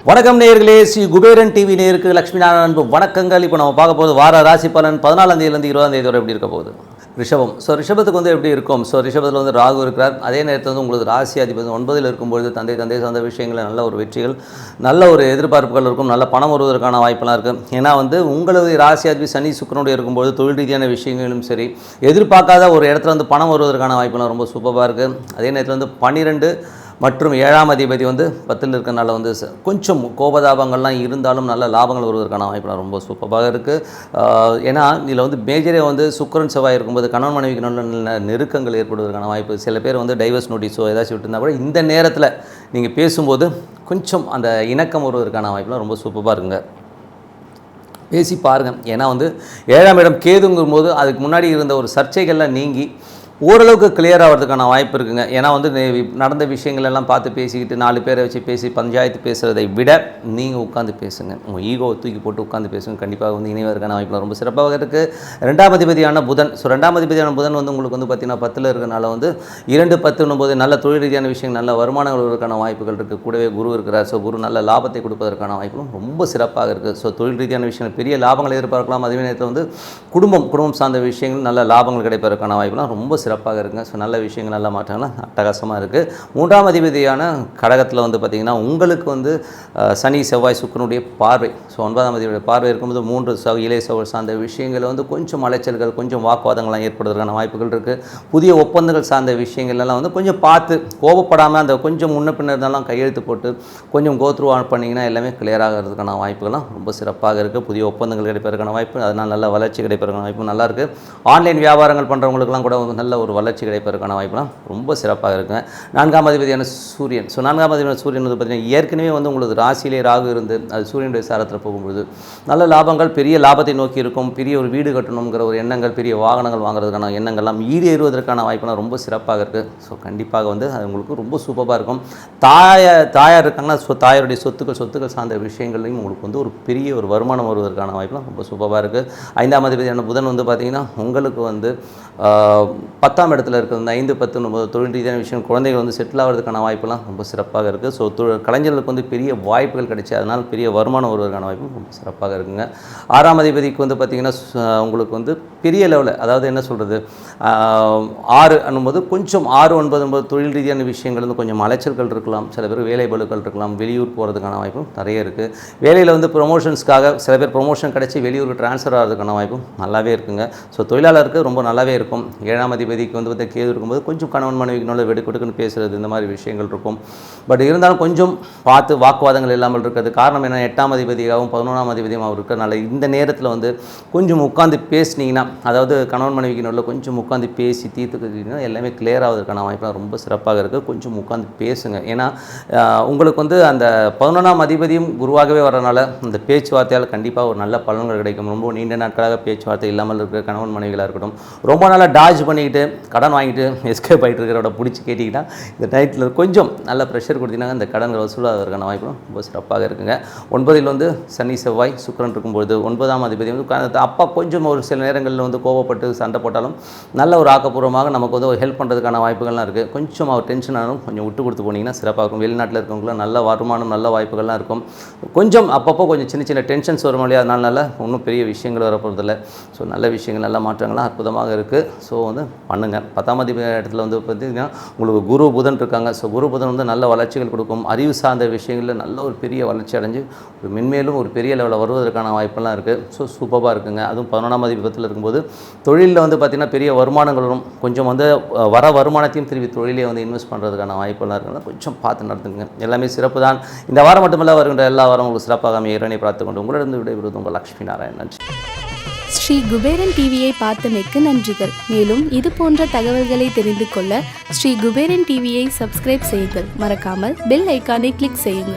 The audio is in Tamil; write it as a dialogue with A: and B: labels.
A: வணக்கம் நேயர்களே, ஸ்ரீ குபேரன் டிவி நேயருக்கு லட்சுமி நாராயணன் அன்பு வணக்கங்கள். இப்போ நம்ம பார்க்க போகுது வார ராசி பலன் 14ஆம் தேதியிலேருந்து 20ஆம் தேதி வரை எப்படி இருக்க போகுது. ரிஷபம். ரிஷபத்துக்கு எப்படி இருக்கும்? ரிஷபத்தில் ராகு இருக்கிறார். அதே நேரத்தில் உங்களுக்கு ராசி அதிபதி 9ல் இருக்கும்பொழுது தந்தை சார்ந்த விஷயங்களில் நல்ல ஒரு வெற்றிகள், நல்ல ஒரு எதிர்பார்ப்புகள் இருக்கும், நல்ல பணம் வருவதற்கான வாய்ப்பெல்லாம் இருக்குது. ஏன்னா உங்களது ராசி அதிபதி சனி சுக்கிரனுடைய இருக்கும்போது தொழில் ரீதியான விஷயங்களும் சரி, எதிர்பார்க்காத ஒரு இடத்துல பணம் வருவதற்கான வாய்ப்பெல்லாம் ரொம்ப சூப்பராக இருக்குது. அதே நேரத்தில் 12 மற்றும் 7ஆம் அதிபதி 10ல் இருக்கிறனால கொஞ்சம் கோபதாபங்கள்லாம் இருந்தாலும் நல்ல லாபங்கள் வருவதற்கான வாய்ப்புலாம் ரொம்ப சூப்பராக இருக்குது. ஏன்னா இதில் மேஜரே சுக்கிரன் செவ்வாய் இருக்கும்போது கணவன் மனைவிக்கு நல்ல நெருக்கங்கள் ஏற்படுவதற்கான வாய்ப்பு. சில பேர் டைவர்ஸ் நோட்டீஸோ ஏதாச்சும் விட்டுருந்தா கூட இந்த நேரத்தில் நீங்கள் பேசும்போது கொஞ்சம் அந்த இணக்கம் வருவதற்கான வாய்ப்புலாம் ரொம்ப சூப்பராக இருக்குங்க. பேசி பாருங்கள். ஏன்னா 7ஆம் இடம் கேதுங்கும்போது அதுக்கு முன்னாடி இருந்த ஒரு சர்ச்சைகள்லாம் நீங்கி ஓரளவுக்கு கிளியர் ஆகிறதுக்கான வாய்ப்பு இருக்குங்க. ஏன்னா நடந்த விஷயங்கள் எல்லாம் பார்த்து பேசிக்கிட்டு 4 பேரை வச்சு பேசி பஞ்சாயத்து பேசுகிறதை விட நீங்கள் உட்காந்து பேசுங்க. உங்கள் ஈகோவை தூக்கி போட்டு உட்காந்து பேசுங்க. கண்டிப்பாக இணைவதற்கான வாய்ப்பு ரொம்ப சிறப்பாக இருக்குது. 2ஆம் அதிபதியான புதன். 2ஆம் அதிபதியான புதன் உங்களுக்கு பார்த்திங்கன்னா 10ல் இருக்கிறனால 2, 10 நல்ல தொழில் ரீதியான விஷயங்கள், நல்ல வருமானங்கள் வருவதற்கான வாய்ப்புகள் இருக்குது. கூடவே குரு இருக்கிறார். குரு நல்ல லாபத்தை கொடுப்பதற்கான வாய்ப்புகளும் ரொம்ப சிறப்பாக இருக்குது. தொழில் ரீதியான விஷயங்கள் பெரிய லாபங்கள் எதிர்பார்க்கலாம். அதே நேரத்தில் குடும்பம் சார்ந்த விஷயங்கள் நல்ல லாபங்கள் கிடைப்பதற்கான வாய்ப்புலாம் ரொம்ப சிறப்பாக இருக்குங்க. நல்ல விஷயங்கள், நல்ல மாற்றங்கள்லாம் அட்டகாசமாக இருக்குது. 3ஆம் அதிபதியான கடகத்தில் பார்த்திங்கன்னா உங்களுக்கு சனி செவ்வாய் சுக்கிரனுடைய பார்வை. 9ஆம் அதிபதியுடைய பார்வை இருக்கும்போது 3 இளைய சகோதரர் சார்ந்த விஷயங்கள் கொஞ்சம் அலைச்சல்கள், கொஞ்சம் வாக்குவாதங்கள்லாம் ஏற்படுவதற்கான வாய்ப்புகள் இருக்குது. புதிய ஒப்பந்தங்கள் சார்ந்த விஷயங்கள்லாம் கொஞ்சம் பார்த்து கோபப்படாமல் அந்த கொஞ்சம் முன்ன பின்னர் இருந்தாலும் கையெழுத்து போட்டு கொஞ்சம் கோத்ரூ பண்ணிங்கன்னா எல்லாமே கிளியர் ஆகிறதுக்கான வாய்ப்புகள்லாம் ரொம்ப சிறப்பாக இருக்குது. புதிய ஒப்பந்தங்கள் கிடைப்பதற்கான வாய்ப்பு, அதனால் நல்ல வளர்ச்சி கிடைப்பதற்கான வாய்ப்பு நல்லா இருக்குது. ஆன்லைன் வியாபாரங்கள் பண்ணுறவங்களுக்குலாம் கூட நல்ல ஒரு வளர்ச்சி கிடைப்பதற்கான வாய்ப்புலாம் ரொம்ப சிறப்பாக இருக்குங்க. 4ஆம் அதிபதியான சூரியன். 4ஆம் அதிபதியான சூரியன் பார்த்திங்கன்னா ஏற்கனவே உங்களுக்கு ராசியிலே ராகு இருந்து அது சூரியனுடைய சாரத்தில் போகும்பொழுது நல்ல லாபங்கள், பெரிய லாபத்தை நோக்கி இருக்கும். பெரிய ஒரு வீடு கட்டணுங்கிற ஒரு எண்ணங்கள், பெரிய வாகனங்கள் வாங்குறதுக்கான எண்ணங்கள்லாம் ஈடேறுவதற்கான வாய்ப்புலாம் ரொம்ப சிறப்பாக இருக்குது. கண்டிப்பாக அது உங்களுக்கு ரொம்ப சூப்பராக இருக்கும். தாயார் இருக்காங்கன்னா தாயாருடைய சொத்துக்கள் சார்ந்த விஷயங்களையும் உங்களுக்கு ஒரு பெரிய ஒரு வருமானம் வருவதற்கான வாய்ப்புலாம் ரொம்ப சூப்பராக இருக்குது. 5ஆம் அதிபதியான புதன் பார்த்திங்கன்னா உங்களுக்கு 10ஆம் இடத்துல இருக்கிறது 5, 10 தொழில் ரீதியான விஷயம், குழந்தைகள் செட்டில் ஆகிறதுக்கான வாய்ப்பெல்லாம் ரொம்ப சிறப்பாக இருக்குது. கலைஞர்களுக்கு பெரிய வாய்ப்புகள் கிடைச்சி அதனால் பெரிய வருமானம் வருவதற்கான வாய்ப்பு ரொம்ப சிறப்பாக இருக்குங்க. 6ஆம் அதிபதிக்கு பார்த்திங்கன்னா உங்களுக்கு பெரிய லெவலில், அதாவது என்ன சொல்கிறது, 6 அனும்போது கொஞ்சம் 6, 9 தொழில் ரீதியான விஷயங்கள் கொஞ்சம் அலைச்சல்கள் இருக்கலாம். சில பேர் வேலை பளுக்கள் இருக்கலாம். வெளியூர் போகிறதுக்கான வாய்ப்பும் நிறைய இருக்குது. வேலையில் ப்ரொமோஷன்ஸ்க்காக சில பேர் ப்ரொமோஷன் கிடைச்சி வெளியூருக்கு ட்ரான்ஸ்ஃபர் ஆகிறதுக்கான வாய்ப்பும் நல்லாவே இருக்குங்க. தொழிலாளருக்கு ரொம்ப நல்லாவே இருக்கும். 7ஆம் அதிபதிக்கு கேது இருக்கும்போது கொஞ்சம் கணவன் மனைவிக்கு நல்ல வெடுக்குன்னு பேசுகிறது, இந்த மாதிரி விஷயங்கள் இருக்கும். பட் இருந்தாலும் கொஞ்சம் பார்த்து வாக்குவாதங்கள் இல்லாமல் இருக்கிறது. காரணம் என்ன, 8ஆம் அதிபதியாகவும் 11ஆம் அதிபதியும் அவர் இருக்கிறனால இந்த நேரத்தில் கொஞ்சம் உட்காந்து பேசினீங்கன்னா, அதாவது கணவன் மனைவிக்கு நல்ல கொஞ்சம் உட்காந்து பேசி தீர்த்துக்கிட்டீங்கன்னா எல்லாமே கிளியர் ஆவதற்கான வாய்ப்புலாம் ரொம்ப சிறப்பாக இருக்குது. கொஞ்சம் உட்காந்து பேசுங்க. ஏன்னா உங்களுக்கு அந்த 11ஆம் அதிபதியும் குருவாகவே வரனால இந்த பேச்சுவார்த்தையால் கண்டிப்பாக ஒரு நல்ல பலன்கள் கிடைக்கும். ரொம்ப நீண்ட நாட்களாக பேச்சுவார்த்தை இல்லாமல் இருக்கிற கணவன் மனைவிகளாக இருக்கட்டும், ரொம்ப நாளாக டாஜ் பண்ணிக்கிட்டு கடன் வாங்கிட்டு எஸ்கேப் ஆகிட்டு இருக்கிறோட பிடிச்சி கேட்டிங்கன்னா இந்த டைத்தில் கொஞ்சம் நல்ல ப்ரெஷர் கொடுத்தீங்கன்னா இந்த கடன் வசூலாகிறதுக்கான வாய்ப்பும் ரொம்ப சிறப்பாக இருக்குங்க. 9ல் சனி செவ்வாய் சுக்கிரன் இருக்கும்பொழுது 9ஆம் அதிபதி அப்பா கொஞ்சம் ஒரு சில நேரங்களில் கோவப்பட்டு சண்டை போட்டாலும் நல்ல ஒரு ஆக்கப்பூர்வமாக நமக்கு ஒரு ஹெல்ப் பண்ணுறதுக்கான வாய்ப்புகள்லாம் இருக்குது. கொஞ்சம் அவர் டென்ஷன் ஆனாலும் கொஞ்சம் விட்டு கொடுத்து போனீங்கன்னா சிறப்பாக இருக்கும். வெளிநாட்டில் இருக்கவங்களும் நல்ல வருமானம், நல்ல வாய்ப்புகள்லாம் இருக்கும். கொஞ்சம் அப்பப்போ கொஞ்சம் சின்ன டென்ஷன்ஸ் வரும் இல்லையா, அதனால ஒன்றும் பெரிய விஷயங்கள் வரப்போகிறதில்ல. நல்ல விஷயங்கள், நல்ல மாற்றங்கள்லாம் அற்புதமாக இருக்குது. பண்ணுங்கள். 10ஆம் அதிபதி இடத்துல பார்த்திங்கன்னா உங்களுக்கு குரு புதன் இருக்காங்க. குரு புதன் நல்ல வளர்ச்சிகள் கொடுக்கும். அறிவு சார்ந்த விஷயங்களில் நல்ல ஒரு பெரிய வளர்ச்சி அடைஞ்சு ஒரு மென்மேலும் ஒரு பெரிய லெவலில் வருவதற்கான வாய்ப்பெல்லாம் இருக்குது. சூப்பராக இருக்குங்க. அதுவும் 11ஆம் அதிபதியில் இருக்கும்போது தொழிலில் பார்த்திங்கன்னா பெரிய வருமானங்கள் வரும். கொஞ்சம் வர வருமானத்தையும் திரும்பி தொழிலே இன்வெஸ்ட் பண்ணுறதுக்கான வாய்ப்பெல்லாம் இருக்குங்க. கொஞ்சம் பார்த்து நடத்துங்க. எல்லாமே சிறப்பு தான். இந்த வாரம் மட்டுமல்ல, வருகின்ற எல்லா வாரம் உங்களுக்கு சிறப்பாக இறைவனை பார்த்து கொண்டு உங்களிடம் விடைபெறுவது உங்கள் லட்சுமி நாராயணன். நன்றி.
B: ஸ்ரீ குபேரன் டிவியை பார்த்தமைக்கு நன்றிகள். மேலும் இது போன்ற தகவல்களை தெரிந்து கொள்ள ஸ்ரீ குபேரன் டிவியை சப்ஸ்கிரைப் செய்யுங்கள். மறக்காமல் பெல் ஐக்கானை கிளிக் செய்யுங்கள்.